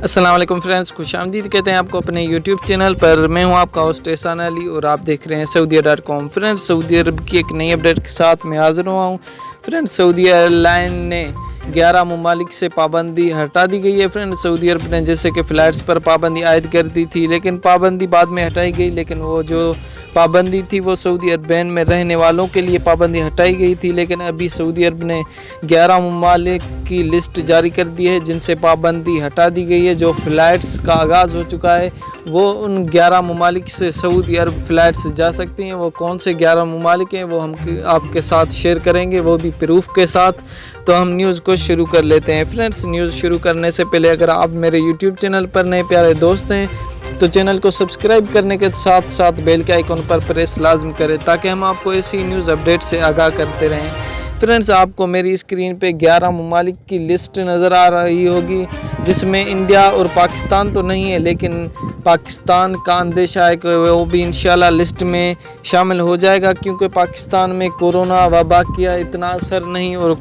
अस्सलाम वालेकुम फ्रेंड्स, खुशामदीद कहते हैं आपको अपने यूट्यूब चैनल पर। मैं हूं आपका होस्ट एहसान अली और आप देख रहे हैं saudia.com। फ्रेंड्स, सऊदी अरब की एक नई अपडेट के साथ मैं हाज़िर हुआ हूं। फ्रेंड्स, सऊदी एयरलाइन ने 11 ममालिक से पाबंदी हटा दी गई है। फ्रेंड्स, सऊदी अरब ने जैसे कि फ़्लाइट्स पर पाबंदी आयद कर दी थी, लेकिन पाबंदी बाद में हटाई गई। लेकिन वो जो पाबंदी थी वो सऊदी अरबैन में रहने वालों के लिए पाबंदी हटाई गई थी। लेकिन अभी सऊदी अरब ने 11 ममालिक की लिस्ट जारी कर दी है जिनसे पाबंदी हटा दी गई है। जो फ़्लाइट्स का आगाज़ हो चुका है वो उन 11 ममालिक से सऊदी अरब फ़्लाइट्स जा सकती हैं। वो कौन से 11 ममालिक हैं वो हम आपके साथ शेयर करेंगे, वो भी प्रूफ के साथ। तो हम न्यूज़ को शुरू कर लेते हैं। फ्रेंड्स, न्यूज़ शुरू करने से पहले अगर आप मेरे यूट्यूब चैनल पर नए प्यारे दोस्त हैं तो चैनल को सब्सक्राइब करने के साथ साथ बेल के आइकन पर प्रेस लाजम करें ताकि हम आपको ऐसी न्यूज़ अपडेट से आगाह करते रहें। फ्रेंड्स, आपको मेरी स्क्रीन पे 11 ममालिक की लिस्ट नज़र आ रही होगी जिसमें इंडिया और पाकिस्तान तो नहीं है, लेकिन पाकिस्तान का अंदेशा है कि वो भी इंशाल्लाह लिस्ट में शामिल हो जाएगा, क्योंकि पाकिस्तान में कोरोना वबा का इतना असर नहीं और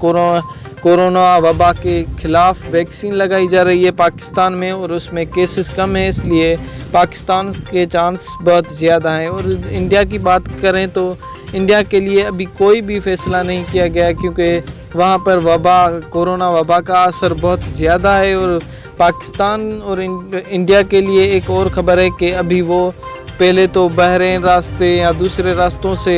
कोरोना वबा के ख़िलाफ़ वैक्सीन लगाई जा रही है पाकिस्तान में और उसमें केसेस कम है, इसलिए पाकिस्तान के चांस बहुत ज़्यादा हैं। और इंडिया की बात करें तो इंडिया के लिए अभी कोई भी फ़ैसला नहीं किया गया, क्योंकि वहाँ पर कोरोना वबा का असर बहुत ज़्यादा है। और पाकिस्तान और इंडिया के लिए एक और ख़बर है कि अभी वो पहले तो बहरीन रास्ते या दूसरे रास्तों से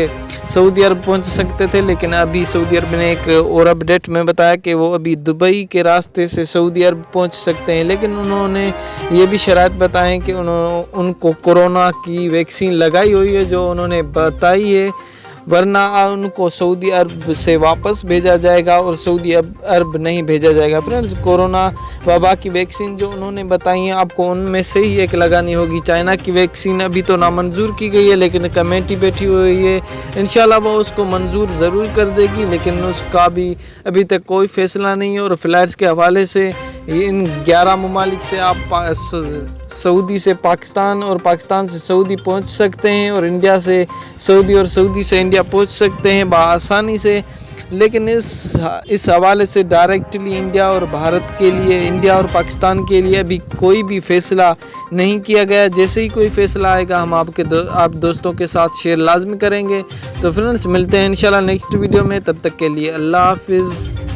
सऊदी अरब पहुंच सकते थे, लेकिन अभी सऊदी अरब ने एक और अपडेट में बताया कि वो अभी दुबई के रास्ते से सऊदी अरब पहुंच सकते हैं। लेकिन उन्होंने ये भी शराइत बताएं कि उनको कोरोना की वैक्सीन लगाई हुई है जो उन्होंने बताई है, वरना उनको सऊदी अरब से वापस भेजा जाएगा और सऊदी अरब नहीं भेजा जाएगा। फ्रेंड्स, कोरोना वबा की वैक्सीन जो उन्होंने बताई है आपको उनमें से ही एक लगानी होगी। चाइना की वैक्सीन अभी तो नामंजूर की गई है, लेकिन कमेटी बैठी हुई है, इंशाल्लाह वो उसको मंजूर ज़रूर कर देगी, लेकिन उसका भी अभी तक कोई फ़ैसला नहीं है। और फ़्लाइट्स के हवाले से इन 11 ममालिक से आप सऊदी से पाकिस्तान और पाकिस्तान से सऊदी पहुंच सकते हैं और इंडिया से सऊदी और सऊदी से इंडिया पहुंच सकते हैं बआसानी से। लेकिन इस हवाले से डायरेक्टली इंडिया और भारत के लिए, इंडिया और पाकिस्तान के लिए अभी कोई भी फ़ैसला नहीं किया गया। जैसे ही कोई फ़ैसला आएगा हम आप दोस्तों के साथ शेयर लाजमी करेंगे। तो फ्रेंड्स, मिलते हैं इंशाल्लाह नेक्स्ट वीडियो में, तब तक के लिए अल्लाह हाफिज़।